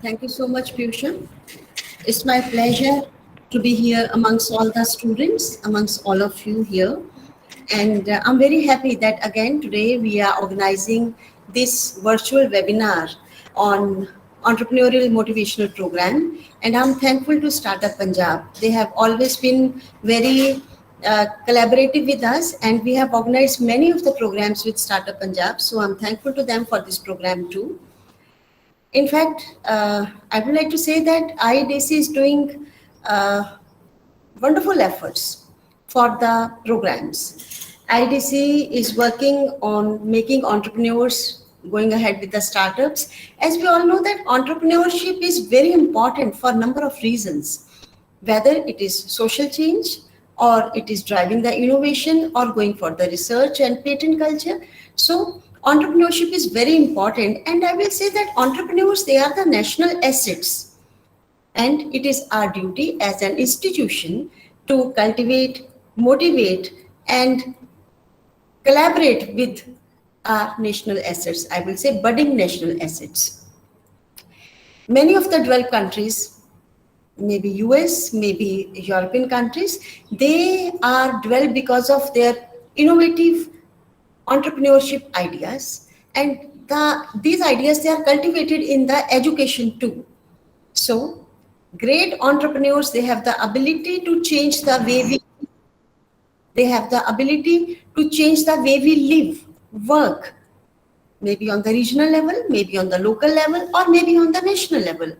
Thank you so much, Piyusha. It's my pleasure to be here amongst all the students, amongst all of you here. And I'm very happy that again today we are organizing this virtual webinar on entrepreneurial motivational program. And I'm thankful to Startup Punjab. They have always been very collaborative with us, and we have organized many of the programs with Startup Punjab. So I'm thankful to them for this program too. In fact, I would like to say that IDC is doing wonderful efforts for the programs. IDC is working on making entrepreneurs going ahead with the startups. As we all know that entrepreneurship is very important for a number of reasons, whether it is social change or it is driving the innovation or going for the research and patent culture. So entrepreneurship is very important, and I will say that entrepreneurs, they are the national assets, and it is our duty as an institution to cultivate, motivate, and collaborate with our national assets. I will say budding national assets. Many of the developed countries, maybe US, maybe European countries, they are developed because of their innovative entrepreneurship ideas, and these ideas, they are cultivated in the education too. So great entrepreneurs, they have the ability to change the way they have the ability to change the way we live, work, maybe on the regional level, maybe on the local level, or maybe on the national level.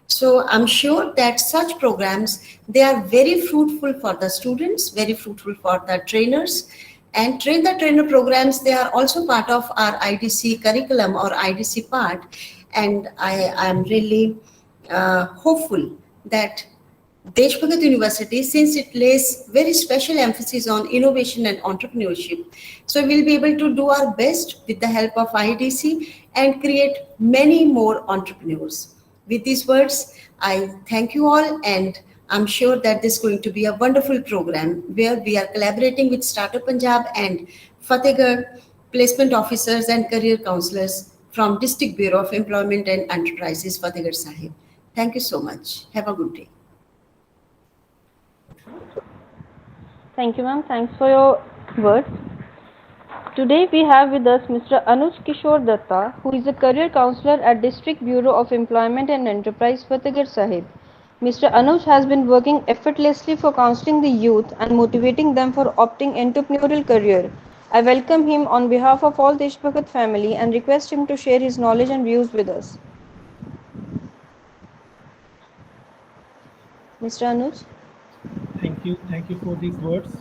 So I'm sure that such programs, they are very fruitful for the students, very fruitful for the trainers, and train the trainer programs, they are also part of our IDC curriculum or IDC part. And I am really hopeful that Desh Bhagat University, since it lays very special emphasis on innovation and entrepreneurship, so we'll be able to do our best with the help of IDC and create many more entrepreneurs. With these words, I thank you all, and I'm sure that this is going to be a wonderful program where we are collaborating with Startup Punjab and Fatehgarh placement officers and career counselors from District Bureau of Employment and Enterprises, Fatehgarh Sahib. Thank you so much. Have a good day. Thank you, ma'am. Thanks for your words. Today we have with us Mr. Anuj Kishore Datta, who is a career counselor at District Bureau of Employment and Enterprise, Fatehgarh Sahib. Mr. Anuj has been working effortlessly for counseling the youth and motivating them for opting entrepreneurial career. I welcome him on behalf of all Desh Bhagat family and request him to share his knowledge and views with us. Mr. Anuj. Thank you for these words,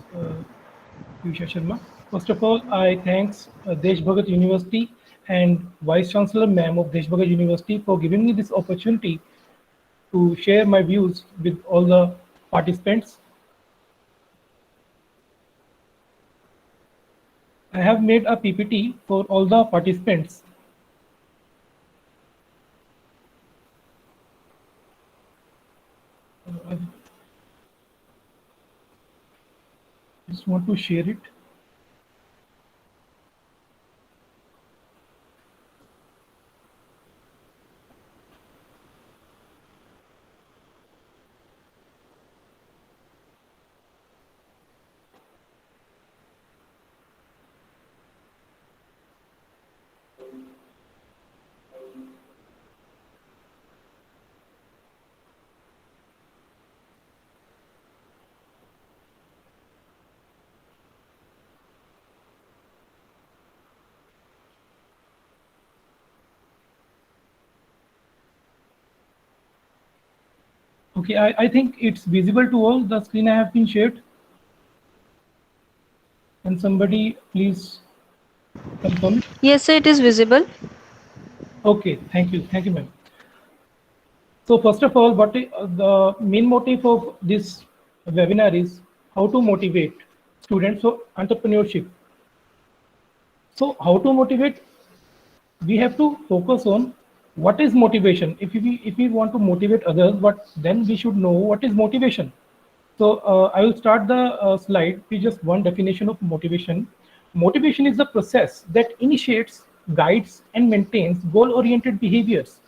Piyusha Sharma. First of all, I thanks Desh Bhagat University and Vice Chancellor Ma'am of Desh Bhagat University for giving me this opportunity to share my views with all the participants. I have made a PPT for all the participants. I just want to share it. Okay, I think it's visible to all. The screen I have been shared. Can somebody please confirm? Yes, sir, it is visible. Okay, thank you, ma'am. So first of all, the main motive of this webinar is how to motivate students for entrepreneurship. So how to motivate? We have to focus on what is motivation. If we want to motivate others, but then we should know what is motivation. So I will start the slide with just one definition of motivation. Motivation is the process that initiates, guides, and maintains goal-oriented behaviors.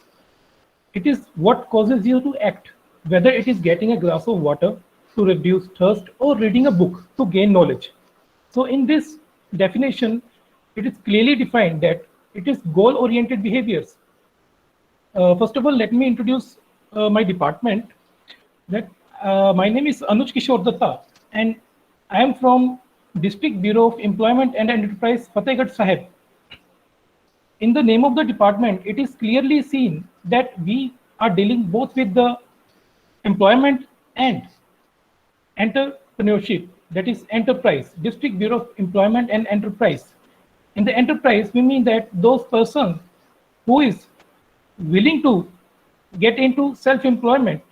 It is what causes you to act, whether it is getting a glass of water to reduce thirst or reading a book to gain knowledge. So in this definition, it is clearly defined that it is goal-oriented behaviors. First of all, let me introduce my department. That my name is Anuj Kishore Datta, and I am from District Bureau of Employment and Enterprise, Fatehgarh Sahib. In the name of the department, it is clearly seen that we are dealing both with the employment and entrepreneurship, that is enterprise, District Bureau of Employment and Enterprise. In the enterprise, we mean that those persons who is willing to get into self-employment,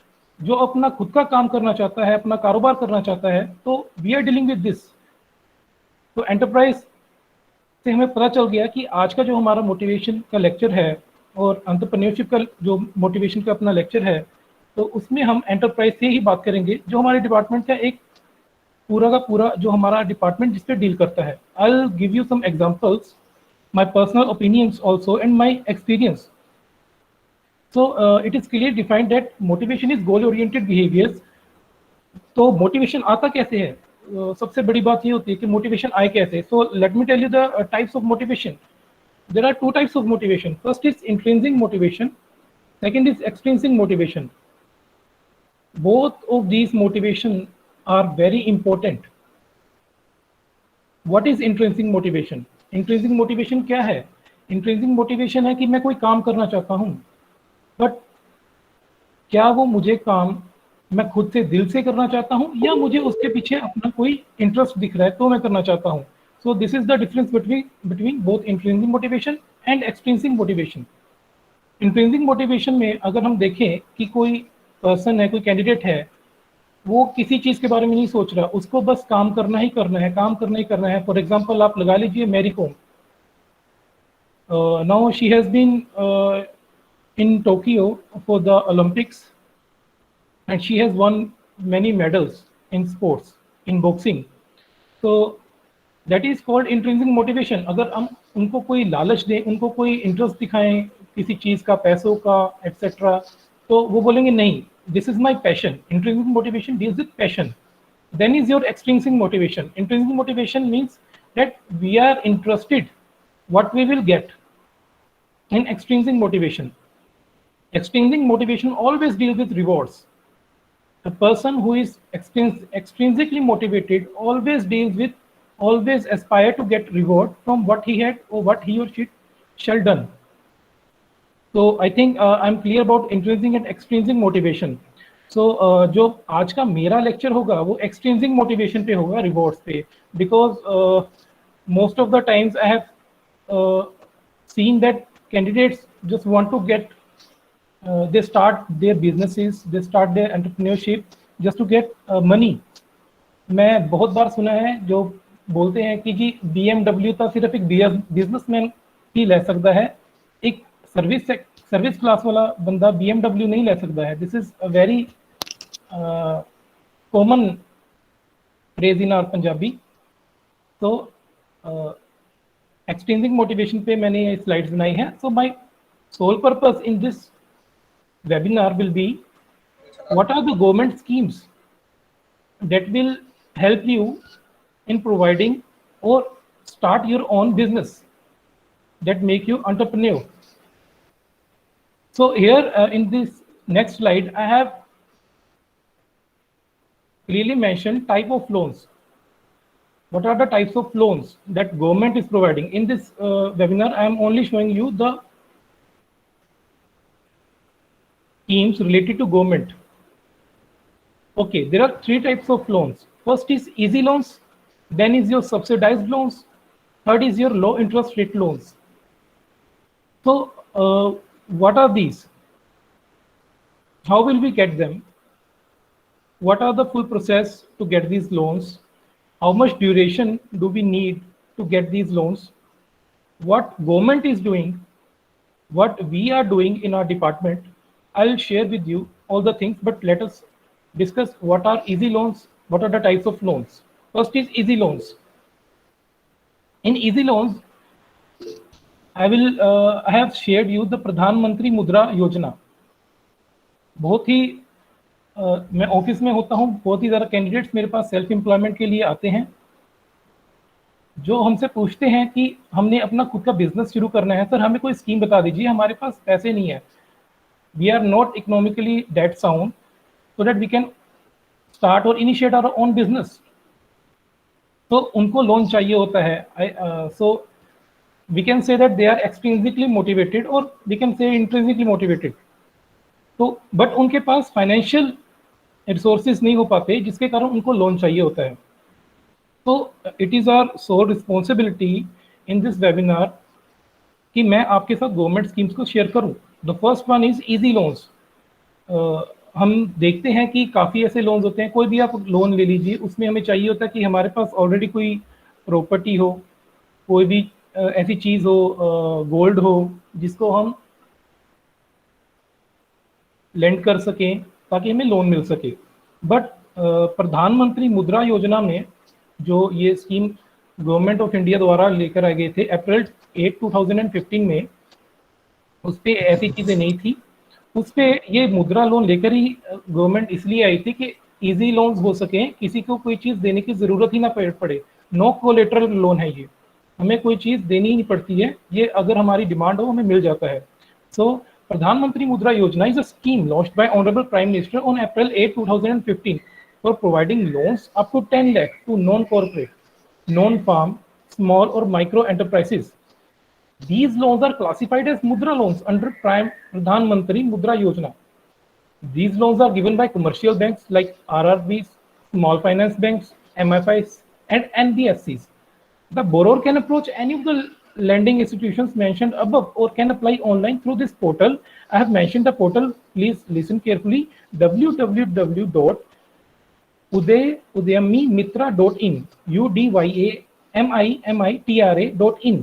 जो अपना खुद का काम करना चाहता है, अपना कारोबार करना चाहता है, तो we are dealing with this. तो enterprise से हमें पता चल गया कि आज का जो हमारा मोटिवेशन का लेक्चर है और एंटरप्रेन्योरशिप का जो मोटिवेशन का अपना लेक्चर है, तो उसमें हम एंटरप्राइज से ही बात करेंगे, जो हमारे डिपार्टमेंट का एक पूरा का पूरा जो हमारा डिपार्टमेंट जिस पे डील करता है. I will give you some examples, my personal opinions also and my experience. So it is clearly defined that motivation is goal-oriented behaviors. तो motivation आता कैसे है? सबसे बड़ी बात ये होती है कि motivation आए कैसे? So let me tell you the types of motivation. There are two types of motivation. First is intrinsic motivation. Second is extrinsic motivation. Both of these motivation are very important. What is intrinsic motivation? Intrinsic motivation क्या है? Intrinsic motivation है कि मैं कोई काम करना चाहता हूँ, बट क्या वो मुझे काम मैं खुद से दिल से करना चाहता हूँ या मुझे उसके पीछे अपना कोई इंटरेस्ट दिख रहा है तो मैं करना चाहता हूँ. So this is the difference between both intrinsic motivation and extrinsic motivation. Intrinsic motivation में अगर हम देखें कि कोई पर्सन है, कोई कैंडिडेट है, वो किसी चीज़ के बारे में नहीं सोच रहा, उसको बस काम करना ही करना है, काम करना ही करना है. फॉर एग्जाम्पल आप लगा लीजिए Mary Kom. Now she has been in Tokyo for the Olympics, and she has won many medals in sports, in boxing. So that is called intrinsic motivation. अगर हम उनको कोई लालच दें, उनको कोई इंटरेस्ट दिखाएं किसी चीज़ का, पैसों का, etc., तो वो बोलेंगे नहीं, this is my passion. Intrinsic motivation deals with passion. Then is your extrinsic motivation. Intrinsic motivation means that we are interested what we will get. In extrinsic motivation, extrinsic motivation always deals with rewards. The person who is extrinsically motivated always aspire to get reward from what he had or what he or she shall done. So I think I'm clear about intrinsic and extrinsic motivation. So जो आज का मेरा lecture होगा वो extrinsic motivation पे होगा, rewards पे, because most of the times I have seen that candidates just want to get they start their businesses, they start their entrepreneurship just to get money. मैं बहुत बार सुना है जो बोलते हैं कि जी BMW तो सिर्फ एक बिजनेसमैन ही ले सकता है, एक सर्विस क्लास वाला बंदा BMW नहीं ले सकता है. This is a very common phrase in our Punjabi. तो एक्सट्रिंसिक मोटिवेशन पे मैंने ये स्लाइड्स बनाई हैं. So my sole purpose in this webinar will be what are the government schemes that will help you in providing or start your own business that make you entrepreneur. So here in this next slide I have clearly mentioned type of loans. What are the types of loans that government is providing? In this webinar I am only showing you the schemes related to government. Okay, there are three types of loans. First is easy loans, then is your subsidized loans, third is your low interest rate loans. So what are these? How will we get them? What are the full process to get these loans? How much duration do we need to get these loans? What government is doing, what we are doing in our department. I'll share with you all the things, but let us discuss what are easy loans, what are the types of loans. First is easy loans. In easy loans, I have shared you the Pradhan Mantri Mudra Yojana. बहुत ही मैं office में होता हूँ, बहुत ही ज़्यादा candidates मेरे पास self employment के लिए आते हैं, जो हमसे पूछते हैं कि हमने अपना खुद का बिजनेस शुरू करना है, सर हमें कोई स्कीम बता दीजिए, हमारे पास पैसे नहीं है, we are not economically that sound so that we can start और इनिशिएट आवर ओन बिजनेस। तो उनको लोन चाहिए होता है। So we can say that they are extrinsically motivated और we can say intrinsically motivated. तो बट उनके पास फाइनेंशियल रिसोर्सेज नहीं हो पाते, जिसके कारण उनको लोन चाहिए होता है। तो it is our sole responsibility in this webinar कि मैं आपके साथ गवर्नमेंट स्कीम्स को शेयर करूं। The first one is easy loans. हम देखते हैं कि काफ़ी ऐसे लोन्स होते हैं, कोई भी आप लोन ले लीजिए, उसमें हमें चाहिए होता है कि हमारे पास ऑलरेडी कोई प्रॉपर्टी हो, कोई भी ऐसी चीज़ हो, गोल्ड हो, जिसको हम लेंड कर सकें ताकि हमें लोन मिल सके। बट प्रधानमंत्री मुद्रा योजना में जो ये स्कीम गवर्नमेंट ऑफ इंडिया द्वारा लेकर आए गए थे अप्रैल 8 2015 में, उस पर ऐसी चीज़ें नहीं थी। उस पर ये मुद्रा लोन लेकर ही गवर्नमेंट इसलिए आई थी कि इजी लोन्स हो सकें, किसी को कोई चीज़ देने की ज़रूरत ही ना पड़े। नो कोलेटरल लोन है ये, हमें कोई चीज़ देनी ही नहीं पड़ती है, ये अगर हमारी डिमांड हो हमें मिल जाता है। सो Pradhan Mudra Yojana is a scheme launched by Honorable Prime Minister on April 8, 2015 for providing loans up to 10 lakh to non-corporate, non-farm, small or micro enterprises. These loans are classified as Mudra loans under Pradhan Mudra Yojana. These loans are given by commercial banks like RRBs, small finance banks, MFIs, and NBFCs. The borrower can approach any of the lending institutions mentioned above or can apply online through this portal. I have mentioned the portal, please listen carefully, www.udyamimitra.in, udyamimitra.in.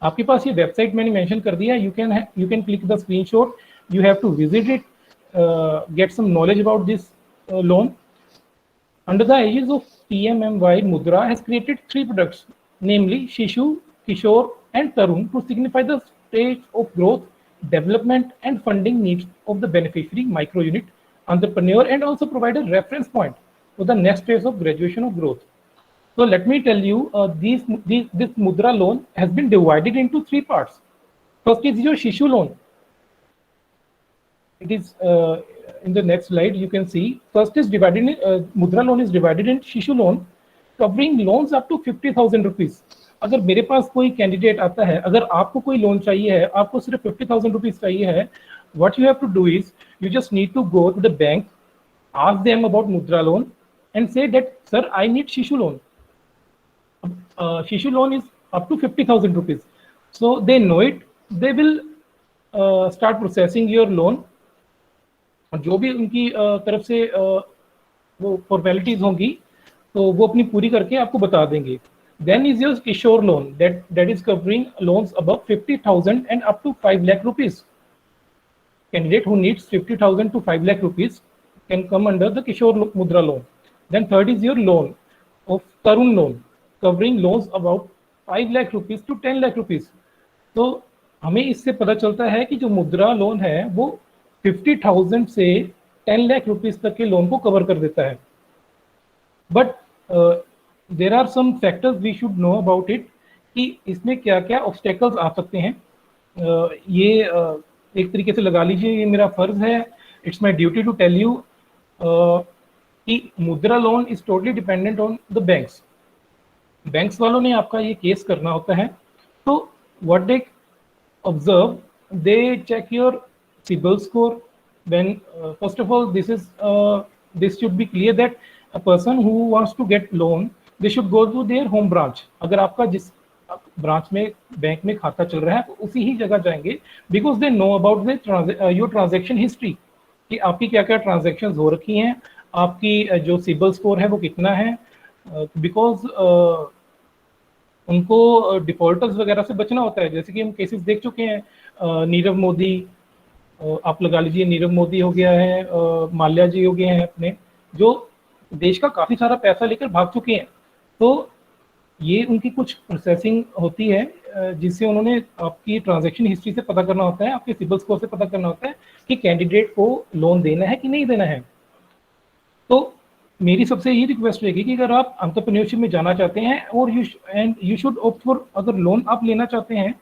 आपके पास ये website मैंने mention कर दिया, you can click the screenshot, you have to visit it, get some knowledge about this loan. Under the aegis of PMMY, Mudra has created 3 products, namely Shishu, Kishore and Tarun, to signify the stage of growth, development and funding needs of the beneficiary, micro unit, entrepreneur, and also provide a reference point for the next phase of graduation of growth. So let me tell you, this Mudra loan has been divided into 3 parts. First is your Shishu loan. It is in the next slide, you can see. First is divided in Mudra loan is divided in Shishu loan, covering loans up to 50,000 rupees. अगर मेरे पास कोई candidate आता है, अगर आपको कोई loan चाहिए है, आपको सिर्फ 50,000 रुपीज चाहिए है, what you have to do is you just need to go to the bank, ask them about Mudra loan and say that sir I need Shishu loan. Shishu loan is up to 50,000 rupees. So they know it, they will start processing your loan. और जो भी उनकी तरफ से वो formalities होंगी तो वो अपनी पूरी करके आपको बता देंगे. Then is your Kishore loan that is covering loans above 50,000 and up to 5 lakh rupees. Candidate who needs 50,000 to 5 lakh rupees can come under the Kishore Mudra loan. Then third is your loan of Tarun loan, covering loans about 5 lakh rupees to 10 lakh rupees. तो हमें इससे पता चलता है कि जो मुद्रा loan है वो 50,000 से 10 लाख रुपीस तक के लोन को कवर कर देता है. But there are some factors we should know about it कि इसमें क्या क्या ऑब्स्टेकल्स आ सकते हैं. ये एक तरीके से लगा लीजिए, ये मेरा फर्ज है, it's my duty to tell you कि Mudra loan is totally dependent on the banks. Banks वालों ने आपका ये केस करना होता है. तो what they observe, they check your CIBIL score. When first of all, this should be clear that a person who wants to get loan, they should go to their home branch. अगर आपका जिस branch में bank में खाता चल रहा है तो उसी ही जगह जाएंगे, because they know about your transaction history, कि आपकी क्या क्या ट्रांजेक्शन्स हो रखी हैं, आपकी जो CIBIL स्कोर है वो कितना है. बिकॉज उनको डिफॉल्टर्स वगैरह से बचना होता है. जैसे कि हम केसेस देख चुके हैं, नीरव मोदी, आप लगा लीजिए, नीरव मोदी हो गया है, माल्या जी हो गए हैं अपने, जो देश का काफ़ी सारा पैसा लेकर भाग चुके हैं. तो ये उनकी कुछ प्रोसेसिंग होती है जिससे उन्होंने आपकी ट्रांजैक्शन हिस्ट्री से पता करना होता है, आपके सिबिल स्कोर से पता करना होता है कि कैंडिडेट को लोन देना है कि नहीं देना है। तो मेरी सबसे ये रिक्वेस्ट रहेगी कि अगर आप एंटरप्रेन्योरशिप में जाना चाहते हैं और यू शुड ऑप्ट फॉर, अगर लोन आप लेना चाहते हैं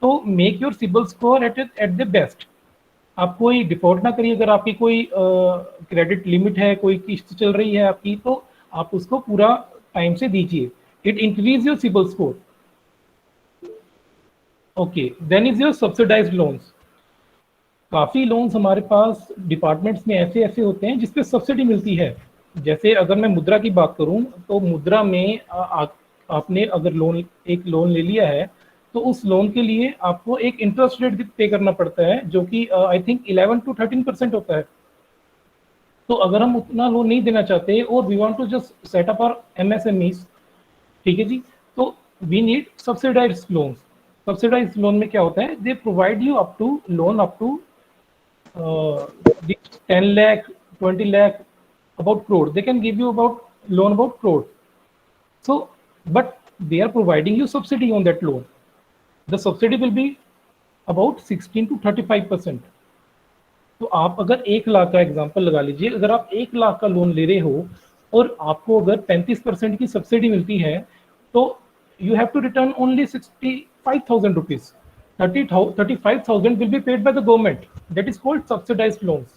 तो make your CIBIL score at the best. आप कोई डिफॉल्ट ना करिए। अगर आपकी कोई क्रेडिट लिमिट है, कोई किस्त चल रही है आपकी, तो आप उसको पूरा टाइम से दीजिए। It increase your CIBIL score. Okay, then is your subsidized loans. काफ़ी लोन्स हमारे पास डिपार्टमेंट्स में ऐसे ऐसे होते हैं जिसपे सब्सिडी मिलती है। जैसे अगर मैं मुद्रा की बात करूं तो मुद्रा में आपने अगर एक लोन ले लिया है तो उस लोन के लिए आपको एक इंटरेस्ट रेट पे करना पड़ता है जो कि आई थिंक 11 to 13% होता है। तो अगर हम उतना लोन नहीं देना चाहते और we want to just set up our MSMEs, ठीक है जी, तो we need subsidized loans. Subsidized loan में क्या होता है, they provide you up to loan up to 10 lakh, 20 lakh, about crore. They can give you about loan about crore. So, but they are providing you subsidy on that loan. The subsidy will be about 16 to 35%. तो आप अगर 1 लाख का example लगा लीजिए, अगर आप 1 लाख का loan ले रहे हो और आपको अगर 35% की सब्सिडी मिलती है तो you have to return only 65,000 rupees. 35,000 will be paid by the government. That is called subsidized loans.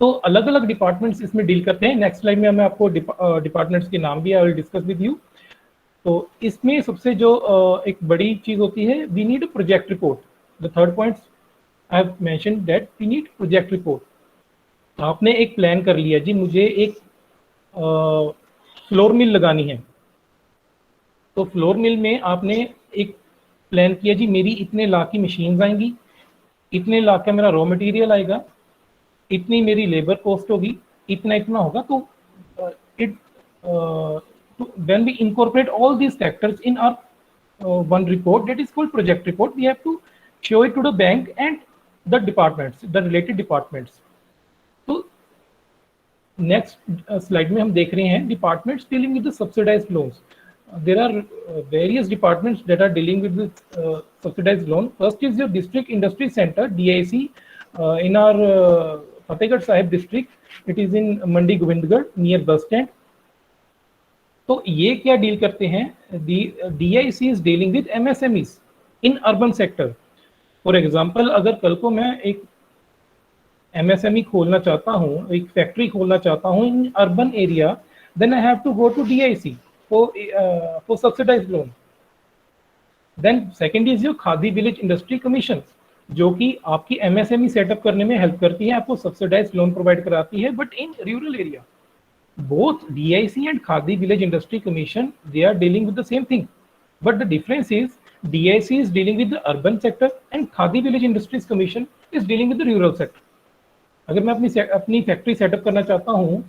तो अलग अलग डिपार्टमेंट्स इसमें डील करते हैं। नेक्स्ट स्लाइड में मैं आपको डिपार्टमेंट्स के नाम भी I will discuss with you. तो इसमें सबसे जो एक बड़ी चीज होती है, we need a project report. The third point I have mentioned that we need project report. आपने एक प्लान कर लिया जी, मुझे एक फ्लोर मिल लगानी है। तो फ्लोर मिल में आपने एक प्लान किया जी, मेरी इतने लाख की मशीन्स आएंगी, इतने लाख का मेरा रॉ मटेरियल आएगा, इतनी मेरी लेबर कॉस्ट होगी, इतना इतना होगा। तो it when we incorporate all these factors in our one report, that is called project report, we have to show it to the bank and the departments, the related departments. तो next slide में हम देख रहे हैं departments dealing with the subsidized loans. There are various departments that are dealing with the subsidized loan. First is your district industry center, DIC, in our Fatehgarh Sahib district. It is in Mandi Govindgarh near bus stand. तो ये क्या deal करते हैं, DIC is dealing with MSMEs in urban sector. For example, अगर कल को मैं एक MSME खोलना चाहता हूँ, एक फैक्ट्री खोलना चाहता हूँ in urban area, then I have to go to DIC for subsidized loan. Then second is your Khadi village industry commission, जो कि आपकी MSME सेटअप करने में हेल्प करती है, आपको सब्सिडाइज्ड लोन प्रोवाइड कराती है, but in rural area. Both DIC and Khadi Village Industry Commission, they are dealing with the same thing, but the difference is DIC is dealing with the urban sector and Khadi Village Industries Commission is dealing with the rural sector. अगर मैं अपनी factory setup करना चाहता हूँ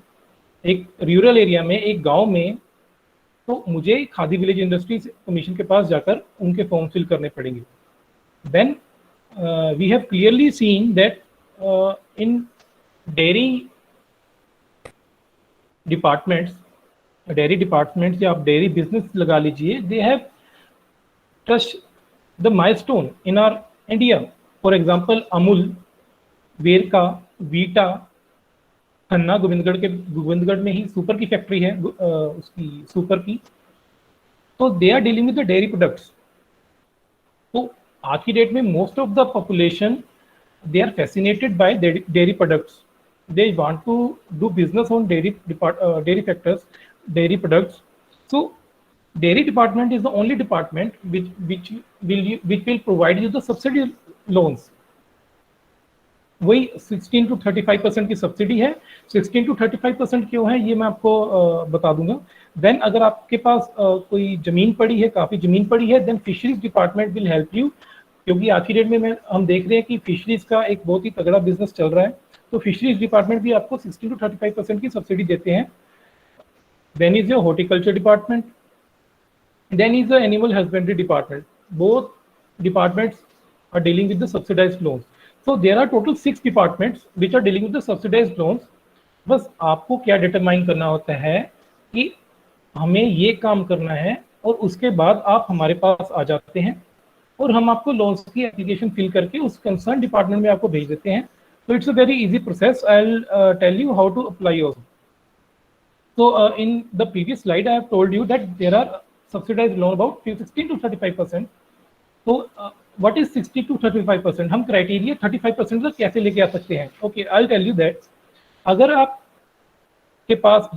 एक rural area में, एक गांव में, तो मुझे खादी विलेज इंडस्ट्रीज कमीशन के पास जाकर उनके फॉर्म फिल करने पड़ेंगे। Then we have clearly seen that in dairy departments या आप डेयरी बिजनेस लगा लीजिए, they have touch the milestone in our India. For example Amul, Verka, Vita, Khanna Gobindgarh में ही सुपर की फैक्ट्री है, उसकी सुपर की। तो they are dealing with the dairy products. तो आज की डेट में most of the population they are fascinated by dairy products. They want to do business on dairy factors, dairy products. So dairy department is the only department which will provide you the subsidy loans. वही 16 to 35% की subsidy है। 16 to 35% क्यों है ये मैं आपको बता दूंगा। देन अगर आपके पास कोई जमीन पड़ी है, काफ़ी जमीन पड़ी है, then fisheries department will help you, क्योंकि आज की डेट में हम देख रहे हैं कि फिशरीज का एक बहुत ही तगड़ा बिजनेस चल रहा है। तो फिशरीज डिपार्टमेंट भी आपको 16 to 35% की सब्सिडी देते हैं। Then is your horticulture department, then is the animal husbandry department. Both departments are dealing with the subsidized loans. So there are total 6 departments which are dealing with the subsidized loans. बस आपको क्या determine करना होता है कि हमें ये काम करना है और उसके बाद आप हमारे पास आ जाते हैं और हम आपको लोन्स की एप्लीकेशन फिल करके उस कंसर्न डिपार्टमेंट में आपको भेज देते हैं. So it's a very easy process. I'll tell you how to apply also. So in the previous slide, I have told you that there are subsidized loan about 16 to 35%. So what is 60 to 35%? हम criteria 35% तक कैसे लेके आ सकते हैं? Okay, I'll tell you that. अगर आपके पास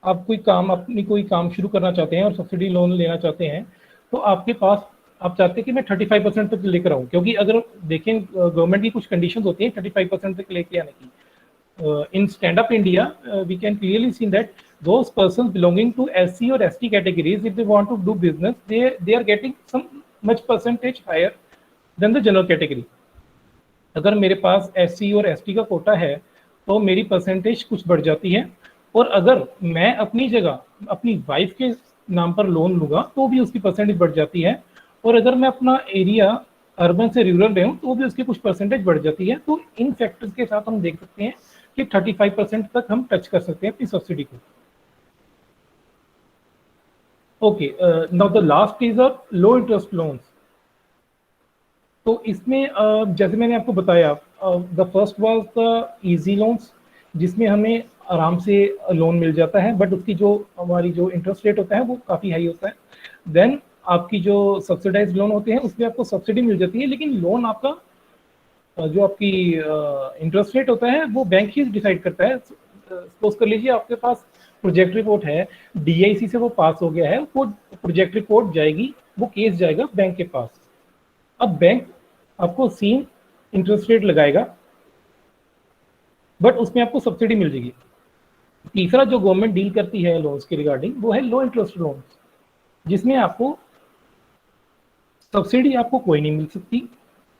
आप कोई काम शुरू करना चाहते हैं और सब्सिडी लोन लेना चाहते हैं, तो आपके पास आप चाहते हैं कि मैं 35% तक लेकर आऊँ, क्योंकि अगर देखें गवर्नमेंट की कुछ कंडीशंस होती हैं 35% तक लेके आने की. In Stand Up India, we can clearly see that those persons belonging to SC or ST categories, if they want to do business, they are getting some much percentage higher than the general category. अगर मेरे पास SC और ST का कोटा है तो मेरी percentage कुछ बढ़ जाती है, और अगर मैं अपनी जगह अपनी वाइफ के नाम पर लोन लूँगा तो भी उसकी परसेंटेज बढ़ जाती है, और अगर मैं अपना एरिया अर्बन से रूरल में हूँ तो भी उसकी कुछ परसेंटेज बढ़ जाती है. तो इन फैक्टर्स के साथ हम देख सकते हैं कि 35% तक हम टच कर सकते हैं अपनी सब्सिडी को. Okay, now the last is a low interest loans. तो इसमें जैसे मैंने आपको बताया, the first was the easy loans, जिसमें हमें आराम से लोन मिल जाता है, बट उसकी जो हमारी जो इंटरेस्ट रेट होता है वो काफ़ी हाई होता है. देन आपकी जो सब्सिडाइज लोन होते हैं उसमें आपको सब्सिडी मिल जाती है, लेकिन लोन आपका जो आपकी इंटरेस्ट रेट होता है वो बैंक ही डिसाइड करता है. सपोज कर लीजिए आपके पास प्रोजेक्ट रिपोर्ट है, DIC से वो पास हो गया है, वो प्रोजेक्ट रिपोर्ट जाएगी, वो केस जाएगा बैंक के पास. अब बैंक आपको सेम इंटरेस्ट रेट लगाएगा, बट उसमें आपको सब्सिडी मिल जाएगी. तीसरा जो गवर्नमेंट डील करती है लोन्स के रिगार्डिंग, वो है लो इंटरेस्ट लोन्स, जिसमें आपको सब्सिडी आपको कोई नहीं मिल सकती,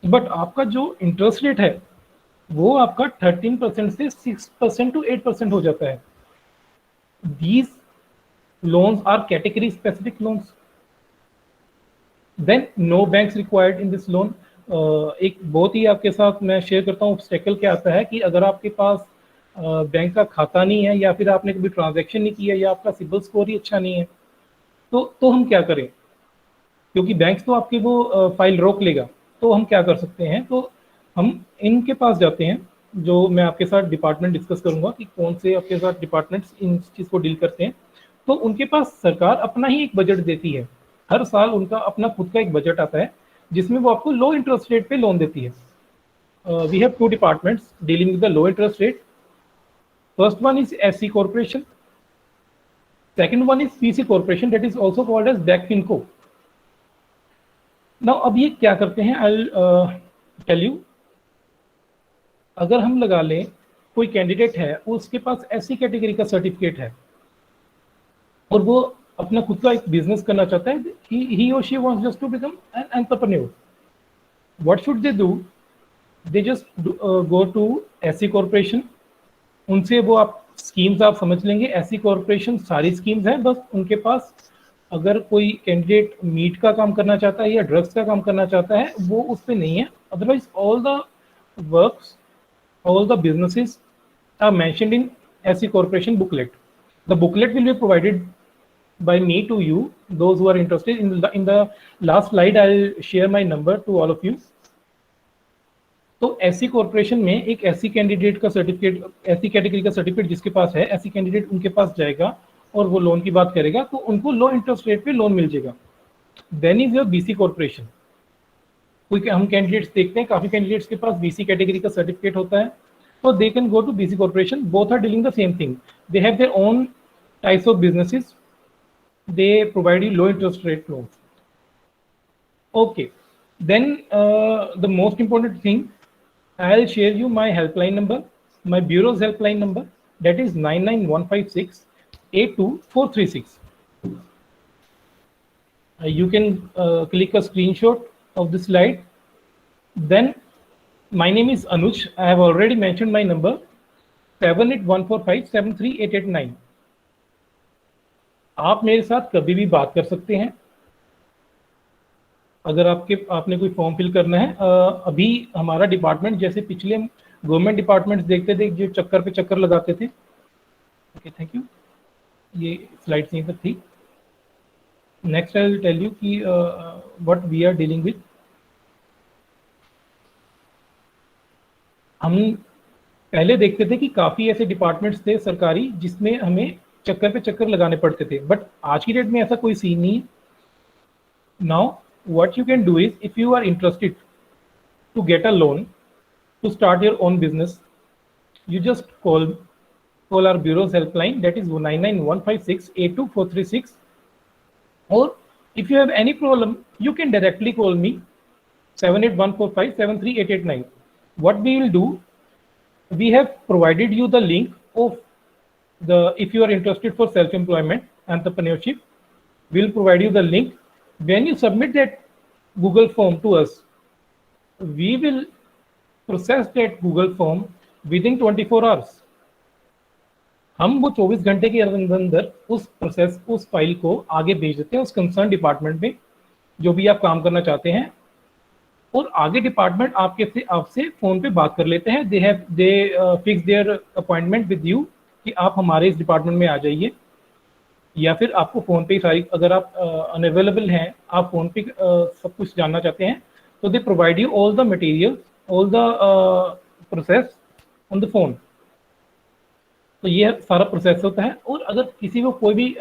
बट आपका जो इंटरेस्ट रेट है वो आपका 13% से 6% to 8% हो जाता है. These loans are category specific loans. Then no banks required in this loan. एक बहुत ही आपके साथ मैं शेयर करता हूँ ऑब्स्टेकल क्या आता है कि अगर आपके पास बैंक का खाता नहीं है, या फिर आपने कभी ट्रांजैक्शन नहीं किया, या आपका सिबिल स्कोर ही अच्छा नहीं है, तो हम क्या करें, क्योंकि बैंक तो आपकी वो फाइल रोक लेगा. तो हम क्या कर सकते हैं, तो हम इनके पास जाते हैं, जो मैं आपके साथ डिपार्टमेंट डिस्कस करूंगा कि कौन से आपके साथ डिपार्टमेंट्स इन चीज़ को डील करते हैं. तो उनके पास सरकार अपना ही एक बजट देती है, हर साल उनका अपना खुद का एक बजट आता है जिसमें वो आपको लो इंटरेस्ट रेट पे लोन देती है. We have 2 departments dealing with the low interest rate. First one is SC corporation, second one is PC corporation, that is also called as BACFinco. Now अब ये क्या करते हैं, आई टेल यू. अगर हम लगा लें कोई कैंडिडेट है, उसके पास SC कैटेगरी का सर्टिफिकेट है और वो अपना खुद का एक बिजनेस करना चाहता है, he or she wants just to become an entrepreneur. What should they do? They just go to SC corporation. उनसे वो आप स्कीम्स आप समझ लेंगे. SC कॉर्पोरेशन सारी स्कीम्स हैं, बस उनके पास अगर कोई कैंडिडेट मीट का काम करना चाहता है या ड्रग्स का काम करना चाहता है, वो उस पर नहीं है. Otherwise all the works, all the businesses are mentioned in SC Corporation booklet. The booklet will be provided by me to you, those who are interested. In the last slide, I'll share my number to all of you. तो SC corporation में एक SC candidate का certificate, SC category का certificate जिसके पास है, SC candidate उनके पास जाएगा और वो लोन की बात करेगा, तो उनको लो इंटरेस्ट रेट पे लोन मिल जाएगा. Then is your BC corporation. कोई हम कैंडिडेट्स देखते हैं, काफी कैंडिडेट्स के पास BC कैटेगरी का सर्टिफिकेट होता है, तो they can go to BC corporation. Both are dealing the same thing. They have their own types of businesses. They provide you low interest rate loan. Okay, then the most important thing, I'll share you my helpline number, my bureau's helpline number, that is 99156 82436. You can click a screenshot of this slide. Then my name is Anuj. I have already mentioned my number 7814573889. आप मेरे साथ कभी भी बात कर सकते हैं. अगर आपने कोई फॉर्म फिल करना है, अभी हमारा डिपार्टमेंट जैसे पिछले गवर्नमेंट डिपार्टमेंट्स देखते थे जो चक्कर पे चक्कर लगाते थे. Okay, thank you. ये स्लाइड यहीं तक थी. Next, I will tell you कि what we are dealing with. हम पहले देखते थे कि काफ़ी ऐसे डिपार्टमेंट्स थे सरकारी जिसमें हमें चक्कर पे चक्कर लगाने पड़ते थे, बट आज की डेट में ऐसा कोई सीन नहीं है. Now what you can do is, if you are interested to get a loan to start your own business, you just call our bureau's helpline, that is 9915682436, or if you have any problem you can directly call me 78145738889. What we will do, we have provided you the link of the, if you are interested for self-employment entrepreneurship, we will provide you the link. When you submit that Google form to us, we will process that Google form within 24 hours. हम वो 24 घंटे के अंदर उस process, उस file को आगे भेज देते हैं उस कंसर्न डिपार्टमेंट में जो भी आप काम करना चाहते हैं, और आगे डिपार्टमेंट आपसे फोन पे बात कर लेते हैं. दे fix there appointment with you कि आप हमारे इस डिपार्टमेंट में आ जाइए, या फिर आपको फोन पे सारी, अगर आप अनअवेलेबल हैं, आप फोन पे सब कुछ जानना चाहते हैं, तो दे provide you all the material, all the process on the phone. तो ये सारा प्रोसेस होता है. और अगर किसी को कोई भी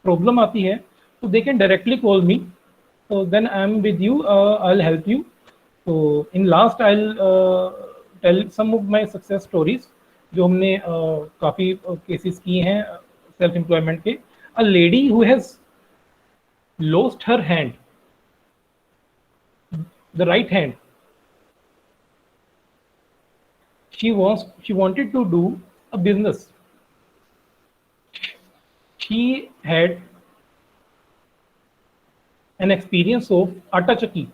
प्रॉब्लम आती है तो they can directly call me, so then I am with you, I'll help you. So in last I'll tell some of my success stories जो हमने काफ़ी केसेस किए हैं सेल्फ एम्प्लॉयमेंट के. A lady who has lost her hand, the right hand. She wanted to do a business. She had an experience of आटा चक्की.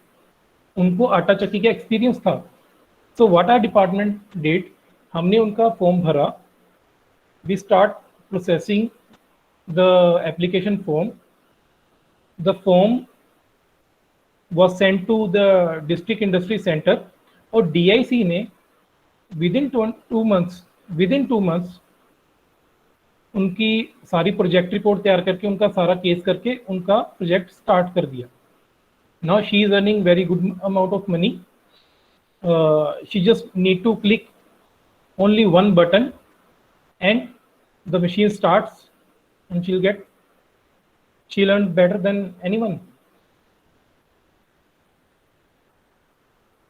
उनको आटा चक्की का एक्सपीरियंस था. So what our department did, हमने उनका फॉर्म भरा. We start processing the application form. The form was sent to the district industry center, और DIC ने within 2 months उनकी सारी प्रोजेक्ट रिपोर्ट तैयार करके, उनका सारा केस करके उनका प्रोजेक्ट स्टार्ट कर दिया. Now she is earning very good amount of money. She just need to click only one button and the machine starts and she'll earn better than anyone.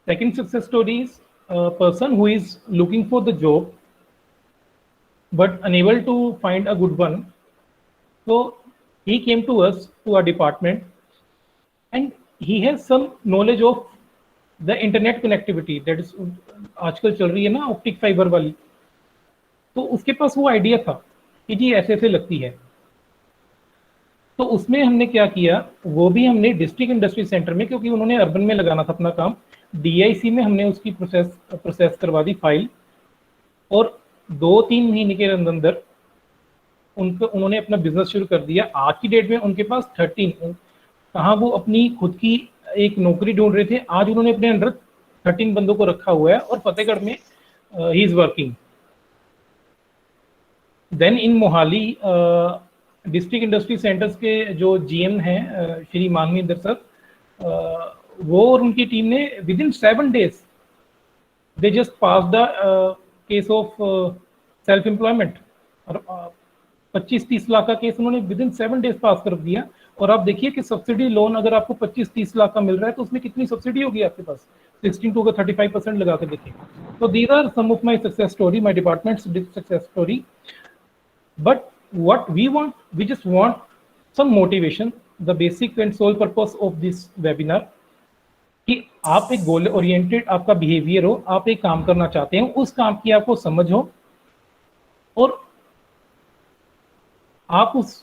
Second success story is a person who is looking for the job but unable to find a good one. So he came to us, to our department, and he has some knowledge of the internet connectivity, that is आजकल चल रही है ना optic fibre वाली. तो उसके पास वो idea था कि जी ऐसे ऐसे लगती है. तो उसमें हमने क्या किया, वो भी हमने डिस्ट्रिक्ट इंडस्ट्री सेंटर में, क्योंकि उन्होंने अर्बन में लगाना था अपना काम, DIC में हमने उसकी प्रोसेस करवा दी फाइल, और 2-3 महीने के अंदर उन्होंने अपना बिजनेस शुरू कर दिया. आज की डेट में उनके पास 13, कहाँ वो अपनी खुद की एक नौकरी ढूंढ रहे थे, आज उन्होंने अपने अंडर 13 बंदों को रखा हुआ है, और फतेहगढ़ में ही is working. Then in Mohali district industry centers के जो GM हैं श्री मानवींदर सर, वो और उनकी टीम ने with in 7 days they just pass the case of self employment, और 25-30 लाख का केस उन्होंने विद इन 7 days पास कर दिया. और आप देखिए कि सब्सिडी लोन अगर आपको 25-30 लाख का मिल रहा है तो उसमें कितनी सब्सिडी होगी आपके पास, 16 to 35% लगा के देखिए. तो these are some of my success story, my departments success story. But what we want, we just want some motivation. The basic and sole purpose of this webinar कि आप एक गोल ओरिएंटेड आपका behaviour हो, आप एक काम करना चाहते हैं, उस काम की आपको समझ हो, और आप उस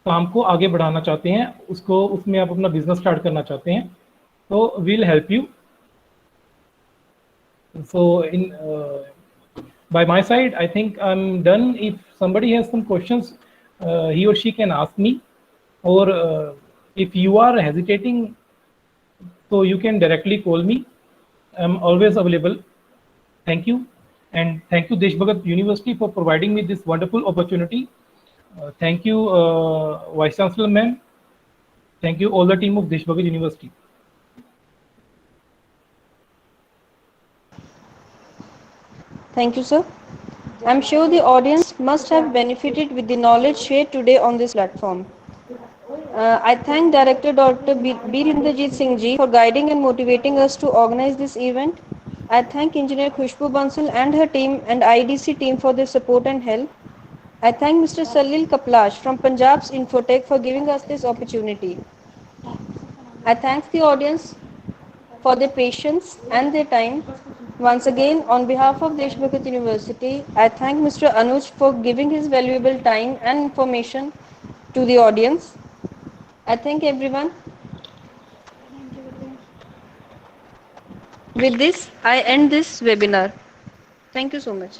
काम को आगे बढ़ाना चाहते हैं, उसको उसमें आप अपना बिजनेस स्टार्ट करना चाहते हैं, तो we'll help you. So in by my side, I think I'm done. If somebody has some questions, he or she can ask me, or if you are hesitating, so you can directly call me. I'm always available. Thank you, and thank you Desh Bhagat University for providing me this wonderful opportunity. Thank you, Vice Chancellor ma'am. Thank you all the team of Deshbhaghat University. Thank you, sir. I'm sure the audience must have benefited with the knowledge shared today on this platform. I thank Director Dr. Birinderjit Singh ji for guiding and motivating us to organize this event. I thank Engineer Khushbu Bansal and her team and IDC team for their support and help. I thank Mr. Salil Kaplash from Punjab's Infotech for giving us this opportunity. I thank the audience for their patience and their time. Once again, on behalf of Deshbhaghat University, I thank Mr. Anuj for giving his valuable time and information to the audience. I thank everyone. With this, I end this webinar. Thank you so much.